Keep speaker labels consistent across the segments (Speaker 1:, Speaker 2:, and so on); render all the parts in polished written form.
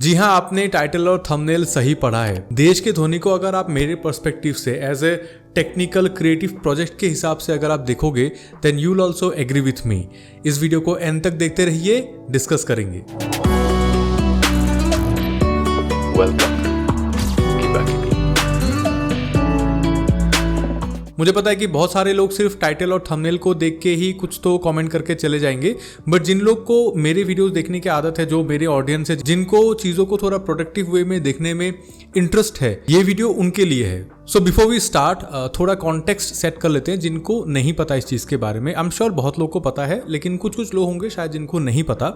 Speaker 1: जी हाँ, आपने टाइटल और थंबनेल सही पढ़ा है। देश के धोनी को अगर आप मेरे पर्सपेक्टिव से as a technical creative project के हिसाब से अगर आप देखोगे then you will also agree with me. इस वीडियो को एंड तक देखते रहिए, डिस्कस करेंगे। वेलकम। मुझे पता है कि बहुत सारे लोग सिर्फ टाइटल और थंबनेल को देख के ही कुछ तो कमेंट करके चले जाएंगे, बट जिन लोग को मेरे वीडियोस देखने की आदत है, जो मेरे ऑडियंस है, जिनको चीज़ों को थोड़ा प्रोडक्टिव वे में देखने में इंटरेस्ट है, ये वीडियो उनके लिए है। सो बिफोर वी स्टार्ट थोड़ा कॉन्टेक्स्ट सेट कर लेते हैं जिनको नहीं पता इस चीज़ के बारे में। आई एम श्योर बहुत लोग को पता है, लेकिन कुछ लोग होंगे शायद जिनको नहीं पता।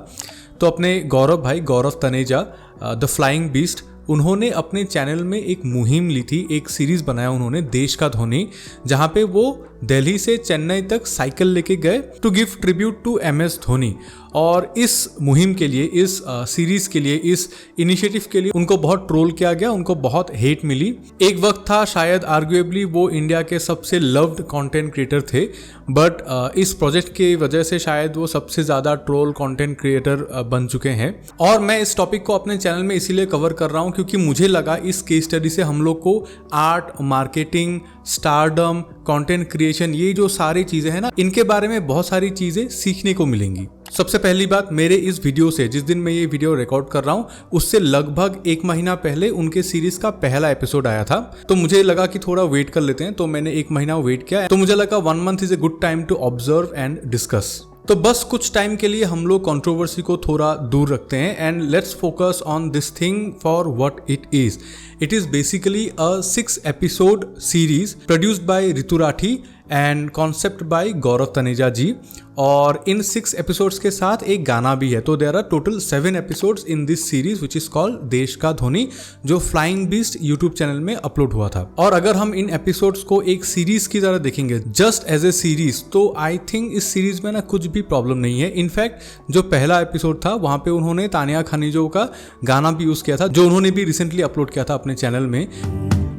Speaker 1: तो अपने गौरव भाई, गौरव तनेजा, द फ्लाइंग बीस्ट, उन्होंने अपने चैनल में एक मुहिम ली थी, एक सीरीज बनाया उन्होंने, देश का धोनी, जहां पे वो दिल्ली से चेन्नई तक साइकिल लेके गए to give tribute to MS Dhoni. और इस मुहिम के लिए, इस सीरीज के लिए, इस इनिशिएटिव के लिए उनको बहुत ट्रोल किया गया, उनको बहुत हेट मिली। एक वक्त था शायद आर्ग्यूएबली वो इंडिया के सबसे लव्ड कंटेंट क्रिएटर थे, बट इस प्रोजेक्ट की वजह से शायद वो सबसे ज़्यादा ट्रोल कंटेंट क्रिएटर बन चुके हैं। और मैं इस टॉपिक को अपने चैनल में इसीलिए कवर कर रहा हूँ क्योंकि मुझे लगा इस केस स्टडी से हम लोग को art, marketing, stardom, content creation, ये जो सारी चीज़ें हैं ना, इनके बारे में बहुत सारी चीज़ें सीखने को मिलेंगी। सबसे पहली बात, मेरे इस वीडियो से, जिस दिन मैं ये वीडियो रिकॉर्ड कर रहा हूँ, उससे लगभग 1 महीना पहले उनके सीरीज का पहला एपिसोड आया था। तो मुझे लगा कि थोड़ा वेट कर लेते हैं, तो मैंने 1 महीना वेट किया। तो मुझे लगा 1 month is a good time to observe and discuss. तो बस कुछ टाइम के लिए हम लोग कंट्रोवर्सी को थोड़ा दूर रखते हैं and let's focus on this thing for what it is. It is basically a 6 episode series produced by Ritu Rathi and concept by Gaurav Taneja ji. और इन 6 एपिसोड्स के साथ एक गाना भी है। तो there are total 7 episodes in this series which is called Desh का धोनी, जो फ्लाइंग बीस्ट यूट्यूब चैनल में अपलोड हुआ था। और अगर हम इन एपिसोड्स को एक सीरीज की तरह देखेंगे, जस्ट एज ए सीरीज, तो आई थिंक इस सीरीज में ना कुछ भी प्रॉब्लम नहीं है। इनफैक्ट जो पहला एपिसोड था वहां पे उन्होंने तानिया खनीजो का गाना भी यूज किया था, जो उन्होंने भी रिसेंटली अपलोड किया था अपने चैनल में।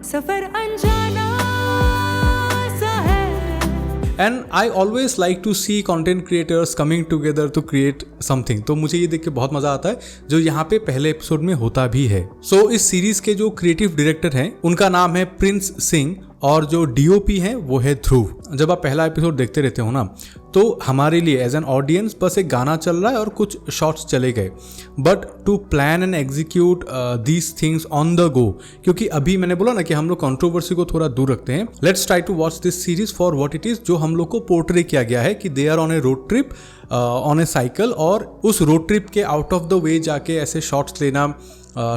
Speaker 1: सफर and I always like to see content creators coming together to create something. तो मुझे ये देख के बहुत मजा आता है, जो यहाँ पे पहले एपिसोड में होता भी है। सो इस सीरीज के जो क्रिएटिव डायरेक्टर हैं उनका नाम है प्रिंस सिंह, और जो DOP है वो है ध्रुव। जब आप पहला एपिसोड देखते रहते हो ना, तो हमारे लिए एज एन ऑडियंस बस एक गाना चल रहा है और कुछ शॉट्स चले गए, but to plan and execute these things on the go, क्योंकि अभी मैंने बोला ना कि हम लोग कंट्रोवर्सी को थोड़ा दूर रखते हैं। Let's try to watch this series for what it is, जो हम लोग को पोर्ट्रे किया गया है कि they are on a road trip on a cycle, और उस रोड ट्रिप के आउट ऑफ द वे जाके ऐसे शॉट्स लेना,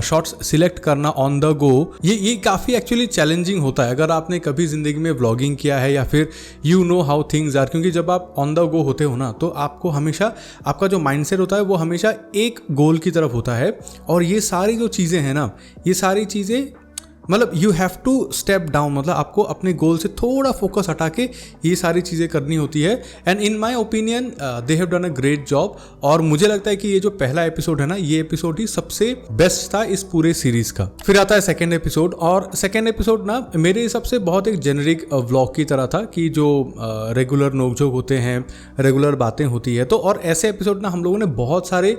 Speaker 1: शॉट्स सिलेक्ट करना ऑन द गो, ये काफ़ी एक्चुअली चैलेंजिंग होता है अगर आपने कभी ज़िंदगी में व्लॉगिंग किया है या फिर you know how things are. क्योंकि जब आप ऑन द गो होते हो ना, तो आपको हमेशा आपका जो माइंडसेट होता है वो हमेशा एक गोल की तरफ होता है। और ये सारी जो चीज़ें हैं ना, ये सारी चीज़ें मतलब you have to step down, मतलब आपको अपने गोल से थोड़ा फोकस हटा के ये सारी चीज़ें करनी होती है। And in my opinion they have done a great job. और मुझे लगता है कि ये जो पहला एपिसोड है ना, ये एपिसोड ही सबसे बेस्ट था इस पूरे सीरीज का। फिर आता है सेकेंड एपिसोड, और सेकेंड एपिसोड ना मेरे हिसाब से बहुत एक जेनरिक व्लॉग की तरह था, कि जो रेगुलर नोकझोंक होते हैं, रेगुलर बातें होती है। तो और ऐसे एपिसोड ना हम लोगों ने बहुत सारे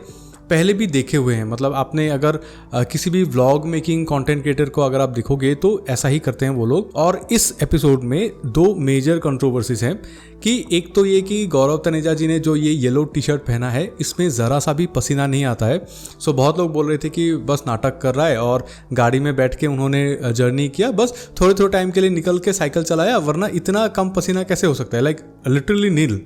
Speaker 1: पहले भी देखे हुए हैं। मतलब आपने अगर किसी भी व्लॉग मेकिंग कंटेंट क्रिएटर को अगर आप देखोगे तो ऐसा ही करते हैं वो लोग। और इस एपिसोड में 2 मेजर कंट्रोवर्सीज हैं, कि एक तो ये कि गौरव तनेजा जी ने जो ये येलो टी-शर्ट पहना है, इसमें ज़रा सा भी पसीना नहीं आता है। सो बहुत लोग बोल रहे थे कि बस नाटक कर रहा है, और गाड़ी में बैठ के उन्होंने जर्नी किया, बस थोड़े टाइम के लिए निकल के साइकिल चलाया, वरना इतना कम पसीना कैसे हो सकता है, लाइक लिटरली नील।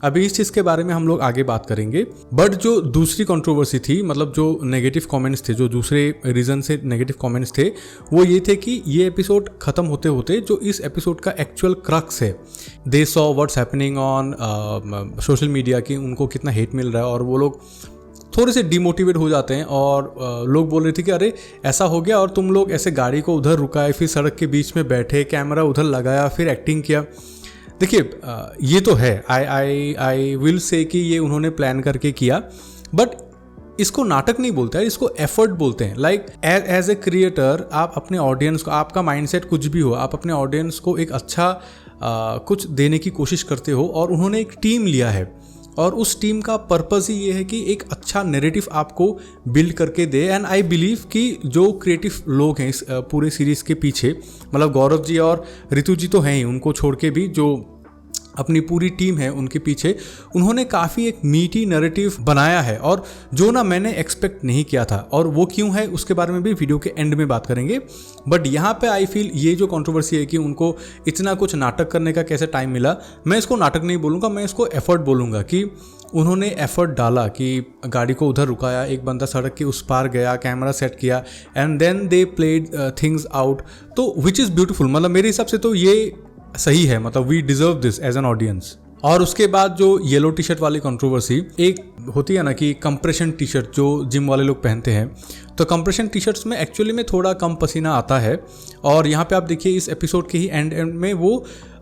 Speaker 1: अभी इस चीज़ के बारे में हम लोग आगे बात करेंगे। बट जो दूसरी कंट्रोवर्सी थी, मतलब जो नेगेटिव कमेंट्स थे, जो दूसरे रीज़न से नेगेटिव कमेंट्स थे, वो ये थे कि ये एपिसोड ख़त्म होते होते जो इस एपिसोड का एक्चुअल क्रक्स है, they saw what's happening on social media, की उनको कितना हेट मिल रहा है, और वो लोग थोड़े से डिमोटिवेट हो जाते हैं। और लोग बोल रहे थे कि अरे ऐसा हो गया, और तुम लोग ऐसे गाड़ी को उधर रुकाए, फिर सड़क के बीच में बैठे, कैमरा उधर लगाया, फिर एक्टिंग किया। देखिए ये तो है, आई विल से कि ये उन्होंने प्लान करके किया, बट इसको नाटक नहीं बोलते हैं, इसको एफर्ट बोलते हैं। लाइक एज ए क्रिएटर आप अपने ऑडियंस को, आपका माइंडसेट कुछ भी हो, आप अपने ऑडियंस को एक अच्छा कुछ देने की कोशिश करते हो, और उन्होंने एक टीम लिया है और उस टीम का पर्पस ही ये है कि एक अच्छा नैरेटिव आपको बिल्ड करके दे। एंड आई बिलीव कि जो क्रिएटिव लोग हैं इस पूरे सीरीज़ के पीछे, मतलब गौरव जी और ऋतु जी तो हैं ही, उनको छोड़ के भी जो अपनी पूरी टीम है उनके पीछे, उन्होंने काफ़ी एक मीटी नैरेटिव बनाया है और जो ना मैंने एक्सपेक्ट नहीं किया था। और वो क्यों है उसके बारे में भी वीडियो के एंड में बात करेंगे। बट यहाँ पे आई फील ये जो कंट्रोवर्सी है कि उनको इतना कुछ नाटक करने का कैसे टाइम मिला, मैं इसको नाटक नहीं बोलूँगा, मैं इसको एफर्ट बोलूँगा कि उन्होंने एफर्ट डाला कि गाड़ी को उधर रुकाया, एक बंदा सड़क के उस पार गया, कैमरा सेट किया and then they played things out, तो विच इज़ ब्यूटीफुल। मतलब मेरे हिसाब से तो ये सही है, मतलब we deserve this as an audience. और उसके बाद जो येलो टी शर्ट वाली कंट्रोवर्सी एक होती है ना कि कंप्रेशन टी शर्ट जो जिम वाले लोग पहनते हैं, तो कंप्रेशन टी शर्ट्स में एक्चुअली में थोड़ा कम पसीना आता है। और यहाँ पे आप देखिए इस एपिसोड के ही एंड में वो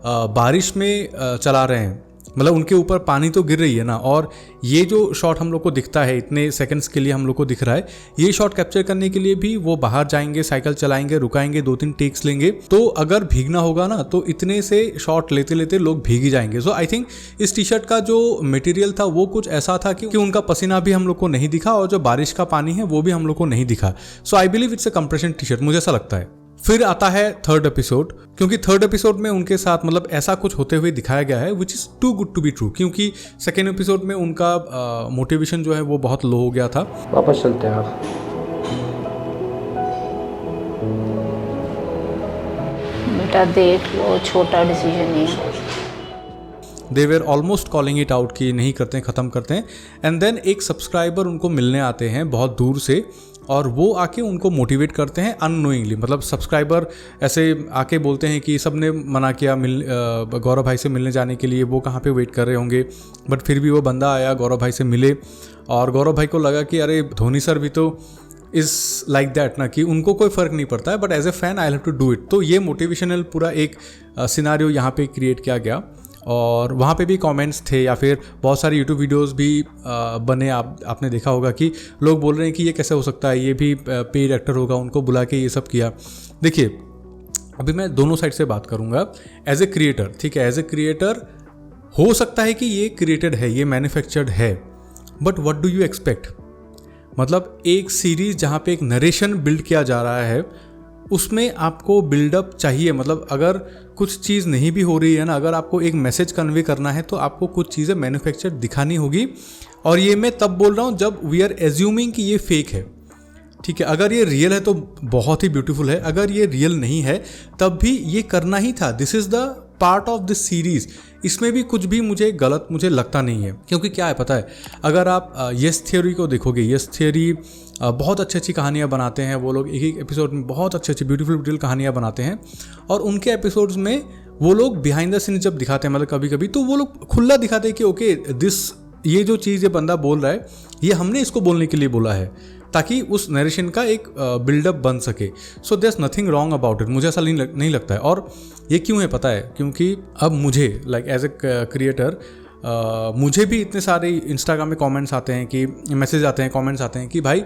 Speaker 1: बारिश में चला रहे हैं, मतलब उनके ऊपर पानी तो गिर रही है ना। और ये जो शॉट हम लोग को दिखता है, इतने सेकंड्स के लिए हम लोग को दिख रहा है, ये शॉट कैप्चर करने के लिए भी वो बाहर जाएंगे, साइकिल चलाएंगे, रुकाएंगे, 2-3 टेक्स लेंगे। तो अगर भीगना होगा ना तो इतने से शॉट लेते लेते लोग भीग ही जाएंगे। सो आई थिंक इस टी शर्ट का जो मटेरियल था वो कुछ ऐसा था कि उनका पसीना भी हम लोग को नहीं दिखा और जो बारिश का पानी है वो भी हम लोग को नहीं दिखा। So I believe it's a compression T shirt, मुझे ऐसा लगता है। फिर आता है थर्ड एपिसोड, क्योंकि थर्ड एपिसोड में उनके साथ मतलब ऐसा कुछ होते हुए दिखाया गया है which is too good to be true, क्योंकि सेकेंड एपिसोड में उनका मोटिवेशन जो है वो बहुत लो हो गया था।
Speaker 2: वापस चलते हैं आप।
Speaker 3: बेटा देख लो, छोटा डिसीजन है।
Speaker 1: They were almost calling it out कि नहीं करते हैं, ख़त्म करते हैं। एंड देन एक सब्सक्राइबर उनको मिलने आते हैं बहुत दूर से और वो आके उनको मोटिवेट करते हैं अननोइंगली। मतलब सब्सक्राइबर ऐसे आके बोलते हैं कि सबने मना किया गौरव भाई से मिलने जाने के लिए, वो कहाँ पे वेट कर रहे होंगे, बट फिर भी वो बंदा आया, गौरव भाई से मिले और गौरव भाई को लगा कि अरे धोनी सर भी तो इज़ लाइक दैट ना, कि उनको कोई फ़र्क नहीं पड़ता है, but as a fan I have to do it. तो ये मोटिवेशनल पूरा एक सिनारियो यहाँ पे क्रिएट किया गया। और वहाँ पे भी कमेंट्स थे या फिर बहुत सारे यूट्यूब वीडियोस भी बने, आपने देखा होगा कि लोग बोल रहे हैं कि ये कैसे हो सकता है, ये भी पेड एक्टर होगा, उनको बुला के ये सब किया। देखिए अभी मैं दोनों साइड से बात करूँगा एज ए क्रिएटर, ठीक है। एज ए क्रिएटर हो सकता है कि ये क्रिएटेड है, ये मैन्युफैक्चर्ड है, but what do you expect. मतलब एक सीरीज़ जहाँ पे एक नरेशन बिल्ड किया जा रहा है उसमें आपको बिल्डअप चाहिए। मतलब अगर कुछ चीज़ नहीं भी हो रही है ना, अगर आपको एक मैसेज कन्वे करना है तो आपको कुछ चीज़ें मैन्युफैक्चर दिखानी होगी। और ये मैं तब बोल रहा हूँ जब वी आर एज्यूमिंग कि ये फेक है, ठीक है। अगर ये रियल है तो बहुत ही ब्यूटीफुल है, अगर ये रियल नहीं है तब भी ये करना ही था। This is the part of this series. इसमें भी कुछ भी मुझे लगता नहीं है, क्योंकि क्या है पता है, अगर आप यस थियोरी को देखोगे, यस थियोरी बहुत अच्छी कहानियाँ बनाते हैं वो लोग, एक एक एपिसोड में बहुत अच्छी ब्यूटीफुल कहानियाँ बनाते हैं। और उनके एपिसोड्स में वो लोग बिहाइंड द सीन जब दिखाते हैं, मतलब कभी कभी तो वो लोग खुला दिखाते हैं कि ओके ये जो चीज़ ये बंदा बोल रहा है ये हमने इसको बोलने के लिए बोला है, ताकि उस नरेशन का एक बिल्डअप बन सके। So there is nothing wrong about it, मुझे ऐसा नहीं लगता है। और ये क्यों है पता है, क्योंकि अब मुझे लाइक एज ए क्रिएटर मुझे भी इतने सारे इंस्टाग्राम में कमेंट्स आते हैं, कि मैसेज आते हैं, कमेंट्स आते हैं कि भाई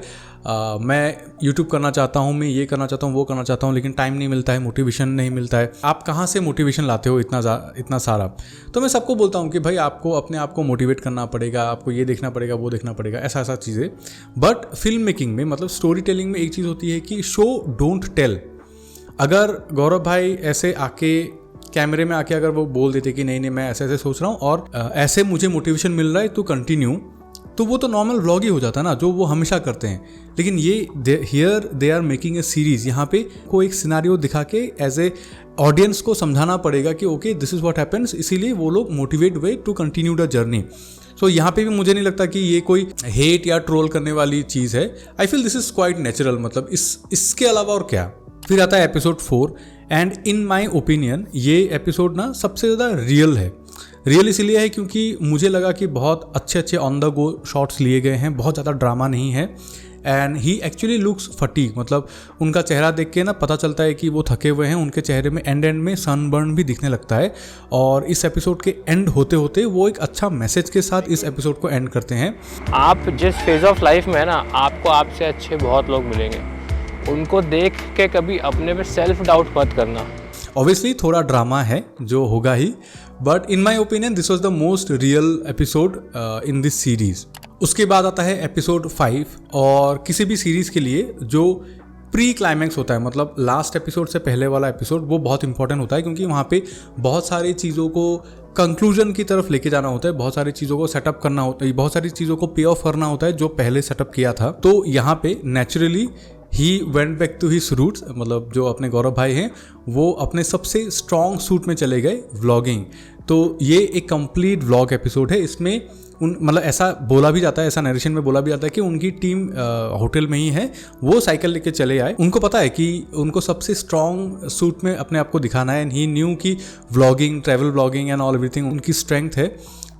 Speaker 1: मैं यूट्यूब करना चाहता हूँ, मैं ये करना चाहता हूँ, वो करना चाहता हूँ, लेकिन टाइम नहीं मिलता है, मोटिवेशन नहीं मिलता है। आप कहाँ से मोटिवेशन लाते हो इतना सारा। तो मैं सबको बोलता हूँ कि भाई आपको अपने आप को मोटिवेट करना पड़ेगा, आपको ये देखना पड़ेगा, वो देखना पड़ेगा, ऐसा चीज़ें। बट फिल्म मेकिंग में, मतलब स्टोरी टेलिंग में एक चीज़ होती है कि शो डोंट टेल। अगर गौरव भाई ऐसे आके कैमरे में आके अगर वो बोल देते कि नहीं मैं ऐसे सोच रहा हूँ और ऐसे मुझे मोटिवेशन मिल रहा है तो कंटिन्यू, तो वो तो नॉर्मल व्लॉग ही हो जाता है ना, जो वो हमेशा करते हैं। लेकिन ये here they are making a series, यहाँ पे को एक सिनारियो दिखा के एज ए ऑडियंस को समझाना पड़ेगा कि okay this is what happens, इसीलिए वो लोग motivate way to continue the journey. So यहाँ पे भी मुझे नहीं लगता कि ये कोई हेट या ट्रोल करने वाली चीज़ है। I feel this is quite natural, मतलब इसके अलावा और क्या। फिर आता है episode 4 and in my opinion ये एपिसोड ना सबसे ज़्यादा रियल है। रियल इसलिए है क्योंकि मुझे लगा कि बहुत अच्छे ऑन द गो शॉट्स लिए गए हैं, बहुत ज़्यादा ड्रामा नहीं है। And he actually looks fatigue, मतलब उनका चेहरा देख के ना पता चलता है कि वो थके हुए हैं। उनके चेहरे में एंड में सनबर्न भी दिखने लगता है। और इस एपिसोड के एंड होते होते वो एक अच्छा मैसेज के साथ इस एपिसोड को एंड करते हैं।
Speaker 2: आप जिस फेज ऑफ लाइफ में है ना, आपको आपसे अच्छे बहुत लोग मिलेंगे, उनको देख के कभी अपने पे सेल्फ डाउट मत करना।
Speaker 1: ऑब्वियसली थोड़ा ड्रामा है जो होगा ही, but in my opinion this was the most real episode in this series. उसके बाद आता है एपिसोड 5, और किसी भी सीरीज के लिए जो प्री क्लाइमैक्स होता है, मतलब लास्ट एपिसोड से पहले वाला एपिसोड, वो बहुत इंपॉर्टेंट होता है क्योंकि वहाँ पे बहुत सारी चीज़ों को कंक्लूजन की तरफ लेके जाना होता है, बहुत सारी चीज़ों को सेटअप करना होता है, बहुत सारी चीज़ों को पे ऑफ करना होता है जो पहले सेटअप किया था। तो यहाँ पे नेचुरली ही went back to his roots, मतलब जो अपने गौरव भाई हैं वो अपने सबसे स्ट्रॉन्ग सूट में चले गए, व्लॉगिंग। तो ये एक कंप्लीट व्लॉग एपिसोड है। इसमें मतलब ऐसा बोला भी जाता है, ऐसा नरेशन में बोला भी जाता है कि उनकी टीम होटल में ही है, वो साइकिल लेके चले आए। उनको पता है कि उनको सबसे स्ट्रॉन्ग सूट में अपने आप को दिखाना है, एंड ही न्यू कि vlogging, travel vlogging and all everything उनकी स्ट्रेंथ है।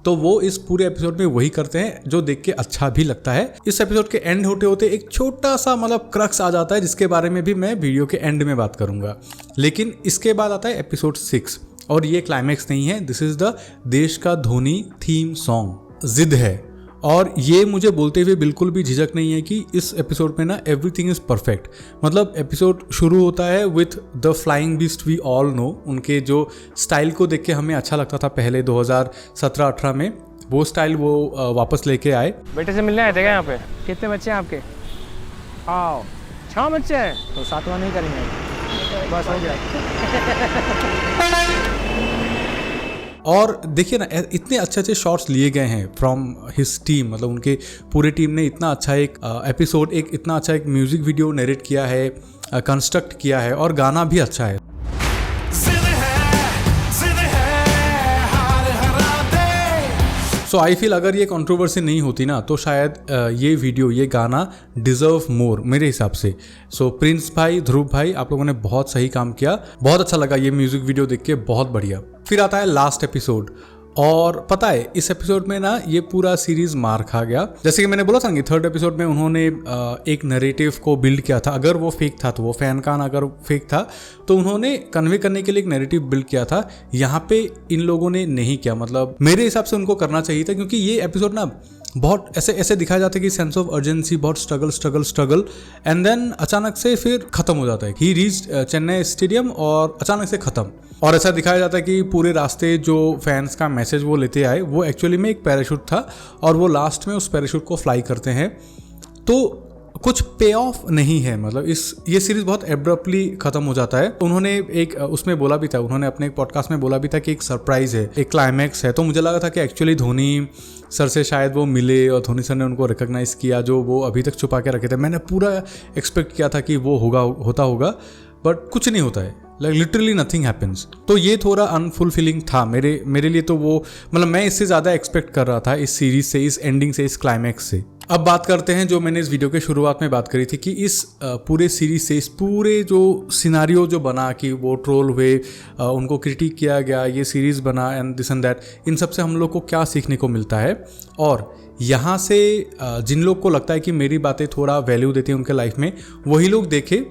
Speaker 1: तो वो इस पूरे एपिसोड में वही करते हैं जो देख के अच्छा भी लगता है। इस एपिसोड के एंड होते होते एक छोटा सा मतलब क्रक्स आ जाता है जिसके बारे में भी मैं वीडियो के एंड में बात करूंगा। लेकिन इसके बाद आता है एपिसोड 6, और ये क्लाइमैक्स नहीं है, दिस इज द देश का धोनी थीम सॉन्ग जिद है। और ये मुझे बोलते हुए बिल्कुल भी झिझक नहीं है कि इस एपिसोड में ना एवरीथिंग इज परफेक्ट। मतलब एपिसोड शुरू होता है with the flying beast we all know. उनके जो स्टाइल को देख के हमें अच्छा लगता था पहले 2017-18 में, वो स्टाइल वो वापस लेके आए।
Speaker 2: बेटे से मिलने आए थे क्या यहाँ पे?
Speaker 4: कितने बच्चे हैं आपके? आओ 6 बच्चे हैं, तो 7वां नहीं करेंगे, बस हो गया।
Speaker 1: और देखिए ना, इतने अच्छे अच्छे शॉट्स लिए गए हैं फ्रॉम हिज टीम, मतलब उनके पूरे टीम ने इतना अच्छा एक एपिसोड, एक इतना अच्छा एक म्यूजिक वीडियो नरेट किया है, कंस्ट्रक्ट किया है, और गाना भी अच्छा है। सो आई फील अगर ये कंट्रोवर्सी नहीं होती ना तो शायद ये वीडियो, ये गाना डिजर्व मोर मेरे हिसाब से। सो प्रिंस भाई, ध्रुव भाई, आप लोगों ने बहुत सही काम किया, बहुत अच्छा लगा ये म्यूजिक वीडियो देख के, बहुत बढ़िया। फिर आता है लास्ट एपिसोड, और पता है इस एपिसोड में ना ये पूरा सीरीज मार खा गया। जैसे कि मैंने बोला था कि 3rd एपिसोड में उन्होंने एक नैरेटिव को बिल्ड किया था। अगर वो फेक था तो वो फैन का अगर फेक था तो उन्होंने कन्वे करने के लिए एक नैरेटिव बिल्ड किया था। यहाँ पे इन लोगों ने नहीं किया, मतलब मेरे हिसाब से उनको करना चाहिए था, क्योंकि ये एपिसोड ना बहुत ऐसे दिखाया जाता है कि सेंस ऑफ अर्जेंसी, बहुत स्ट्रगल, एंड देन अचानक से फिर खत्म हो जाता है। ही रीच्ड चेन्नई स्टेडियम और अचानक से खत्म। और ऐसा दिखाया जाता है कि पूरे रास्ते जो फैंस का मैसेज वो लेते आए वो एक्चुअली में एक पैराशूट था, और वो लास्ट में उस पैराशूट को फ्लाई करते हैं। तो कुछ पे ऑफ नहीं है, मतलब ये सीरीज बहुत एब्रप्टली खत्म हो जाता है। उन्होंने एक उसमें बोला भी था, उन्होंने अपने एक पॉडकास्ट में बोला भी था कि एक सरप्राइज है, एक क्लाइमैक्स है। तो मुझे लगा था कि एक्चुअली धोनी सर से शायद वो मिले और धोनी सर ने उनको रिकॉग्नाइज किया, जो वो अभी तक छुपा के रखे थे। मैंने पूरा एक्सपेक्ट किया था कि वो होता होगा, बट कुछ नहीं होता है, लाइक लिटरली नथिंग हैपेंस। तो ये थोड़ा अनफुलफिलिंग था मेरे लिए। तो वो मतलब मैं इससे ज़्यादा एक्सपेक्ट कर रहा था इस सीरीज से, इस एंडिंग से, इस क्लाइमैक्स से। अब बात करते हैं जो मैंने इस वीडियो के शुरुआत में बात करी थी कि इस पूरे सीरीज से, इस पूरे जो सिनारियो जो बना कि वो ट्रोल हुए, उनको क्रिटिक किया गया, ये सीरीज बना एंड दिस एंड दैट, इन सब से हम लोग को क्या सीखने को मिलता है। और यहाँ से जिन लोग को लगता है कि मेरी बातें थोड़ा वैल्यू देती हैं उनके लाइफ में, वही लोग देखें।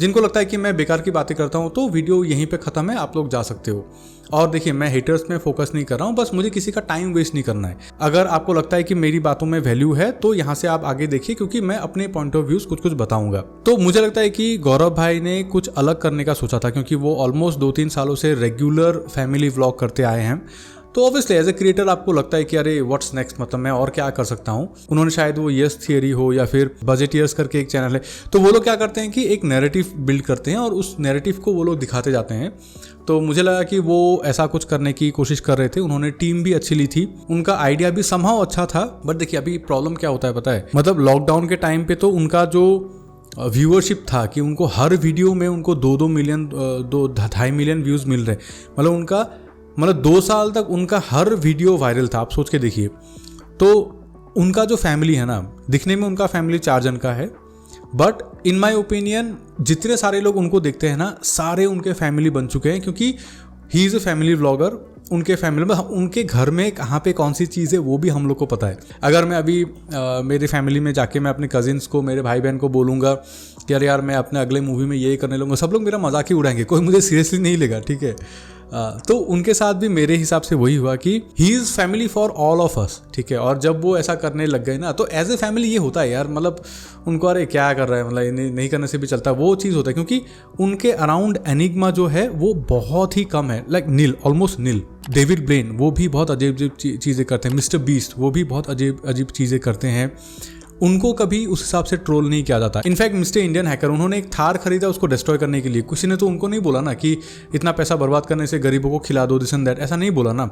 Speaker 1: जिनको लगता है कि मैं बेकार की बातें करता हूँ तो वीडियो यहीं पे ख़त्म है, आप लोग जा सकते हो। और देखिए, मैं हेटर्स में फोकस नहीं कर रहा हूँ, बस मुझे किसी का टाइम वेस्ट नहीं करना है। अगर आपको लगता है कि मेरी बातों में वैल्यू है तो यहाँ से आप आगे देखिए, क्योंकि मैं अपने पॉइंट ऑफ व्यूज कुछ बताऊंगा। तो मुझे लगता है कि गौरव भाई ने कुछ अलग करने का सोचा था, क्योंकि वो ऑलमोस्ट 2-3 सालों से रेगुलर फैमिली व्लॉग करते आए हैं। तो ऑब्वियसली एज ए क्रिएटर आपको लगता है कि अरे व्हाट्स नेक्स्ट, मतलब मैं और क्या कर सकता हूँ। उन्होंने शायद वो यस थियरी हो या फिर बजटियर्स करके एक चैनल है, तो वो लोग क्या करते हैं कि एक नैरेटिव बिल्ड करते हैं और उस नैरेटिव को वो लोग दिखाते जाते हैं। तो मुझे लगा कि वो ऐसा कुछ करने की कोशिश कर रहे थे। उन्होंने टीम भी अच्छी ली थी, उनका आइडिया भी समहाउ अच्छा था। बट देखिए अभी प्रॉब्लम क्या होता है पता है, मतलब लॉकडाउन के टाइम पे तो उनका जो व्यूअरशिप था कि उनको हर वीडियो में उनको 2-2 मिलियन 2-2.5 मिलियन व्यूज़ मिल रहे, मतलब 2 साल तक उनका हर वीडियो वायरल था। आप सोच के देखिए। तो उनका जो फैमिली है ना, दिखने में उनका फैमिली 4 जन का है, बट इन माय ओपिनियन जितने सारे लोग उनको देखते हैं ना, सारे उनके फैमिली बन चुके हैं, क्योंकि he is a family vlogger. उनके फैमिली में उनके घर में कहाँ पे कौन सी चीज़ है वो भी हम लोग को पता है। अगर मैं अभी मेरी फैमिली में जाके मैं अपने कजिन्स को, मेरे भाई बहन को बोलूँगा कि अरे यार मैं अपने अगले मूवी में यही करने लूँगा, सब लोग मेरा मजाक ही उड़ाएंगे, कोई मुझे सीरियसली नहीं लेगा, ठीक है। तो उनके साथ भी मेरे हिसाब से वही हुआ कि he is family for all of us, ठीक है। और जब वो ऐसा करने लग गए ना, तो एज ए फैमिली ये होता है यार, मतलब उनको अरे क्या कर रहा है, मतलब नहीं करने से भी चलता है, वो चीज़ होता है। क्योंकि उनके अराउंड एनिग्मा जो है वो बहुत ही कम है, लाइक नील, ऑलमोस्ट नील। डेविड ब्लेन वो भी बहुत अजीब अजीब चीज़ें करते हैं, मिस्टर बीस्ट वो भी बहुत अजीब अजीब चीज़ें करते हैं, उनको कभी उस हिसाब से ट्रोल नहीं किया जाता। इनफैक्ट मिस्टर इंडियन हैकर, उन्होंने एक थार खरीदा उसको डिस्ट्रॉय करने के लिए, किसी ने तो उनको नहीं बोला ना कि इतना पैसा बर्बाद करने से गरीबों को खिला दो, दिस एंड दैट, ऐसा नहीं बोला ना,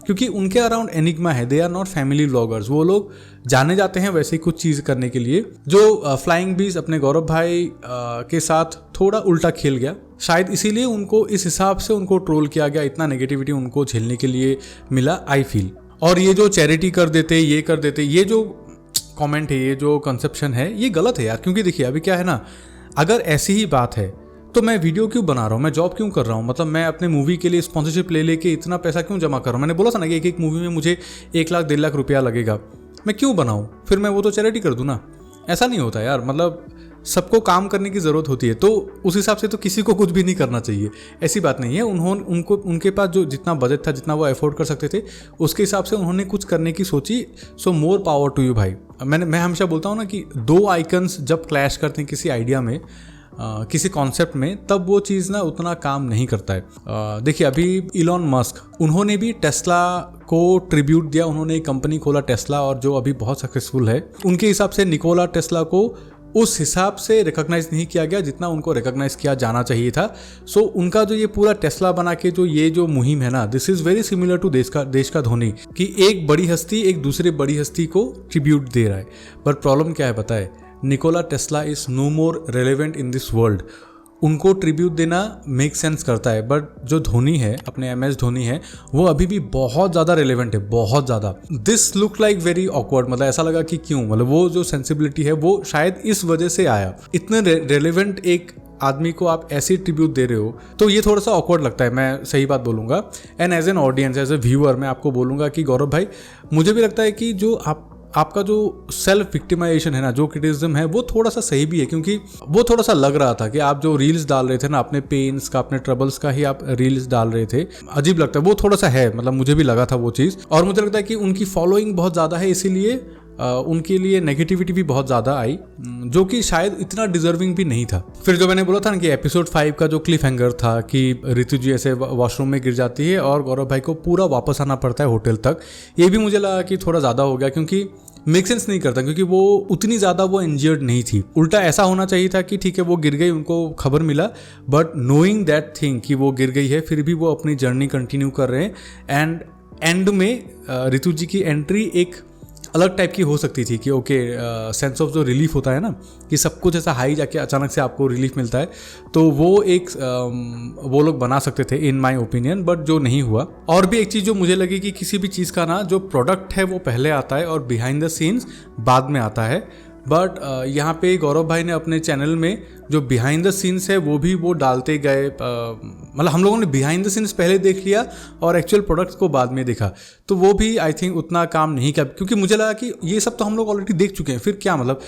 Speaker 1: क्योंकि उनके अराउंड एनिग्मा है। They are not family vloggers, वो लोग जाने जाते हैं वैसे ही कुछ चीज़ करने के लिए। जो फ्लाइंग बीस्ट अपने गौरव भाई के साथ थोड़ा उल्टा खेल गया, शायद इसीलिए उनको इस हिसाब से उनको ट्रोल किया गया, इतना नेगेटिविटी उनको झेलने के लिए मिला, आई फील। और ये जो चैरिटी कर देते, ये कर देते, ये जो कमेंट है, ये जो कंसेप्शन है, ये गलत है यार। क्योंकि देखिए अभी क्या है ना, अगर ऐसी ही बात है तो मैं वीडियो क्यों बना रहा हूँ, मैं जॉब क्यों कर रहा हूँ, मतलब मैं अपने मूवी के लिए स्पॉन्सरशिप ले लेके इतना पैसा क्यों जमा कर रहा हूँ। मैंने बोला था ना कि एक मूवी में मुझे 1 लाख 1.5 लाख रुपया लगेगा, मैं क्यों बनाऊँ, फिर मैं वो तो चैरिटी कर दूँ ना। ऐसा नहीं होता यार, मतलब सबको काम करने की ज़रूरत होती है, तो उस हिसाब से तो किसी को कुछ भी नहीं करना चाहिए, ऐसी बात नहीं है। उनके पास जो जितना बजट था, जितना वो अफोर्ड कर सकते थे, उसके हिसाब से उन्होंने कुछ करने की सोची। सो मोर पावर टू यू भाई। मैं हमेशा बोलता हूँ ना कि 2 आइकन्स जब क्लैश करते हैं किसी आइडिया में, किसी कॉन्सेप्ट में, तब वो चीज़ ना उतना काम नहीं करता है। देखिए अभी इलॉन मस्क, उन्होंने भी टेस्ला को ट्रिब्यूट दिया, उन्होंने एक कंपनी खोला टेस्ला, और जो अभी बहुत सक्सेसफुल है। उनके हिसाब से निकोला टेस्ला को उस हिसाब से रिकॉग्नाइज नहीं किया गया जितना उनको रिकॉग्नाइज किया जाना चाहिए था। सो उनका जो ये पूरा टेस्ला बना के जो ये जो मुहिम है ना, this is very similar to Desh का धोनी, कि एक बड़ी हस्ती एक दूसरे बड़ी हस्ती को ट्रिब्यूट दे रहा है। बट प्रॉब्लम क्या है पता है, Nikola Tesla is no more relevant in this world. उनको ट्रिब्यूट देना मेक सेंस करता है, बट जो धोनी है, अपने MS धोनी है, वो अभी भी बहुत ज़्यादा रेलेवेंट है, बहुत ज़्यादा। This look like very awkward, मतलब ऐसा लगा कि क्यों, मतलब वो जो सेंसिबिलिटी है वो शायद इस वजह से आया। इतने रेलेवेंट एक आदमी को आप ऐसी ट्रिब्यूट दे रहे हो, तो ये थोड़ा सा ऑकवर्ड लगता है, मैं सही बात बोलूँगा। And as an audience, as a viewer, मैं आपको बोलूँगा कि गौरव भाई, मुझे भी लगता है कि जो आपका जो सेल्फ विक्टिमाइजेशन है ना, जो क्रिटिसिज्म है, वो थोड़ा सा सही भी है। क्योंकि वो थोड़ा सा लग रहा था कि आप जो रील्स डाल रहे थे ना, अपने पेन्स का, अपने ट्रबल्स का ही आप रील्स डाल रहे थे, अजीब लगता है, वो थोड़ा सा है, मतलब मुझे भी लगा था वो चीज़। और मुझे लगता है कि उनकी फॉलोइंग बहुत ज़्यादा है, इसीलिए उनके लिए नेगेटिविटी भी बहुत ज़्यादा आई, जो कि शायद इतना डिजर्विंग भी नहीं था। फिर जो मैंने बोला था ना कि एपिसोड 5 का जो क्लिफ हैंगर था कि ऋतु जी ऐसे वॉशरूम में गिर जाती है और गौरव भाई को पूरा वापस आना पड़ता है होटल तक, ये भी मुझे लगा कि थोड़ा ज़्यादा हो गया, क्योंकि मेक सेंस नहीं करता, क्योंकि वो उतनी ज़्यादा वो इंजर्ड नहीं थी। उल्टा ऐसा होना चाहिए था कि ठीक है वो गिर गई, उनको खबर मिला, बट नोइंग दैट थिंग कि वो गिर गई है, फिर भी वो अपनी जर्नी कंटिन्यू कर रहे हैं। एंड में ऋतु जी की एंट्री एक अलग टाइप की हो सकती थी कि ओके, सेंस ऑफ जो रिलीफ होता है ना, कि सब कुछ ऐसा हाई जाके अचानक से आपको रिलीफ मिलता है, तो वो एक वो लोग बना सकते थे इन माय ओपिनियन, बट जो नहीं हुआ। और भी एक चीज़ जो मुझे लगी कि किसी भी चीज़ का ना जो प्रोडक्ट है वो पहले आता है और बिहाइंड द सीन्स बाद में आता है। बट यहाँ पे गौरव भाई ने अपने चैनल में जो बिहाइंड द सीन्स है वो भी वो डालते गए, मतलब हम लोगों ने बिहाइंड द सीन्स पहले देख लिया और एक्चुअल प्रोडक्ट्स को बाद में देखा, तो वो भी आई थिंक उतना काम नहीं किया, क्योंकि मुझे लगा कि ये सब तो हम लोग ऑलरेडी देख चुके हैं, फिर क्या मतलब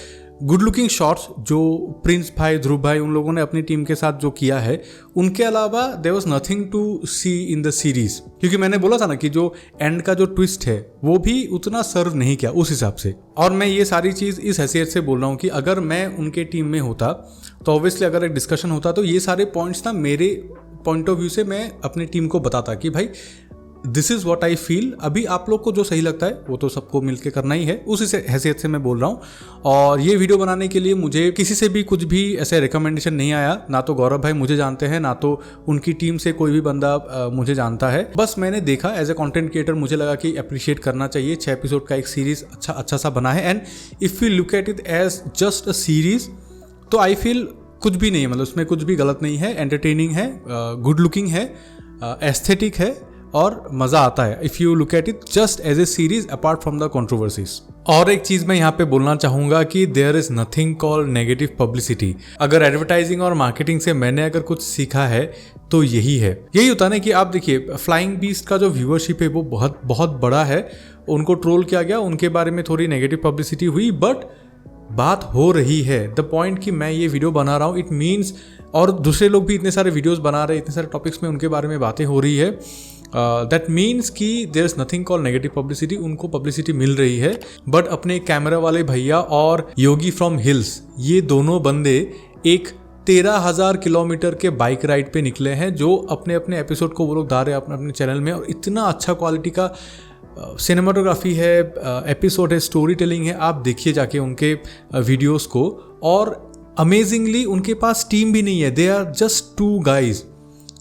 Speaker 1: गुड लुकिंग शॉट्स जो प्रिंस भाई, ध्रुव भाई, उन लोगों ने अपनी टीम के साथ जो किया है, उनके अलावा there was nothing to see in the series. क्योंकि मैंने बोला था ना कि जो एंड का जो ट्विस्ट है वो भी उतना सर्व नहीं किया उस हिसाब से। और मैं ये सारी चीज़ इस हैसियत से बोल रहा हूँ कि अगर मैं उनके टीम में होता तो ऑब्वियसली अगर एक डिस्कशन होता तो ये सारे पॉइंट्स ना मेरे पॉइंट ऑफ व्यू से मैं अपनी टीम को बताता कि भाई this is what I feel. अभी आप लोग को जो सही लगता है वो तो सबको मिलके करना ही है, उस हैसियत से मैं बोल रहा हूँ। और ये वीडियो बनाने के लिए मुझे किसी से भी कुछ भी ऐसे रिकमेंडेशन नहीं आया, ना तो गौरव भाई मुझे जानते हैं, ना तो उनकी टीम से कोई भी बंदा मुझे जानता है। बस मैंने देखा एज ए कंटेंट क्रिएटर, मुझे लगा कि अप्रिशिएट करना चाहिए। 6 एपिसोड का एक सीरीज अच्छा सा बना है, and if you look at it as just a series, तो आई फील कुछ भी नहीं है, मतलब उसमें कुछ भी गलत नहीं है, एंटरटेनिंग है, गुड लुकिंग है, एस्थेटिक है और मज़ा आता है if you look at it just as a series apart from the controversies. और एक चीज़ मैं यहाँ पे बोलना चाहूँगा कि there is nothing called negative publicity. अगर एडवर्टाइजिंग और मार्केटिंग से मैंने अगर कुछ सीखा है तो यही है। यही होता है ना कि आप देखिए फ्लाइंग बीस्ट का जो व्यूअरशिप है वो बहुत बहुत बड़ा है, उनको ट्रोल किया गया, उनके बारे में थोड़ी नेगेटिव पब्लिसिटी हुई, बट बात हो रही है, द पॉइंट कि मैं ये वीडियो बना रहा हूँ, इट मीन्स, और दूसरे लोग भी इतने सारे वीडियोस बना रहे हैं, इतने सारे टॉपिक्स में उनके बारे में बातें हो रही है, दैट मीन्स कि there is nothing call negative publicity, उनको पब्लिसिटी मिल रही है। बट अपने कैमरा वाले भैया और योगी फ्रॉम हिल्स, ये दोनों बंदे एक 13,000 किलोमीटर के बाइक राइड पे निकले हैं, जो अपने अपने एपिसोड को वो लोग डाल रहे हैं अपने अपने चैनल में, और इतना अच्छा क्वालिटी का सिनेमाटोग्राफी है, एपिसोड है, स्टोरी टेलिंग है। आप देखिए जाके उनके वीडियोस को, और अमेजिंगली उनके पास टीम भी नहीं है, they are just 2 guys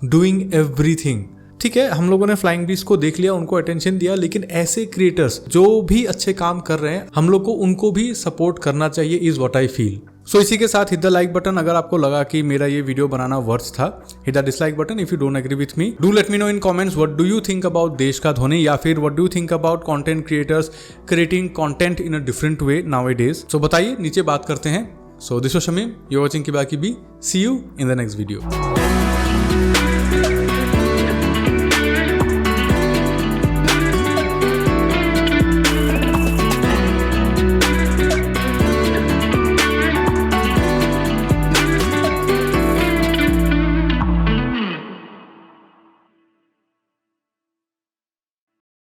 Speaker 1: doing everything. ठीक है, हम लोगों ने फ्लाइंग बीस्ट को देख लिया, उनको अटेंशन दिया, लेकिन ऐसे क्रिएटर्स जो भी अच्छे काम कर रहे हैं, हम लोग को उनको भी सपोर्ट करना चाहिए, इज व्हाट आई फील। सो इसी के साथ हिट द लाइक बटन अगर आपको लगा कि मेरा ये वीडियो बनाना वर्थ था। Hit the dislike button if you don't agree with me. Do let me know in comments what do you think about देश का धोनी, या फिर what do you think about content creators creating content in a different way nowadays. So बताइए, नीचे बात करते हैं। So this was Shamim, you are watching किबा किबी। See you in the next video.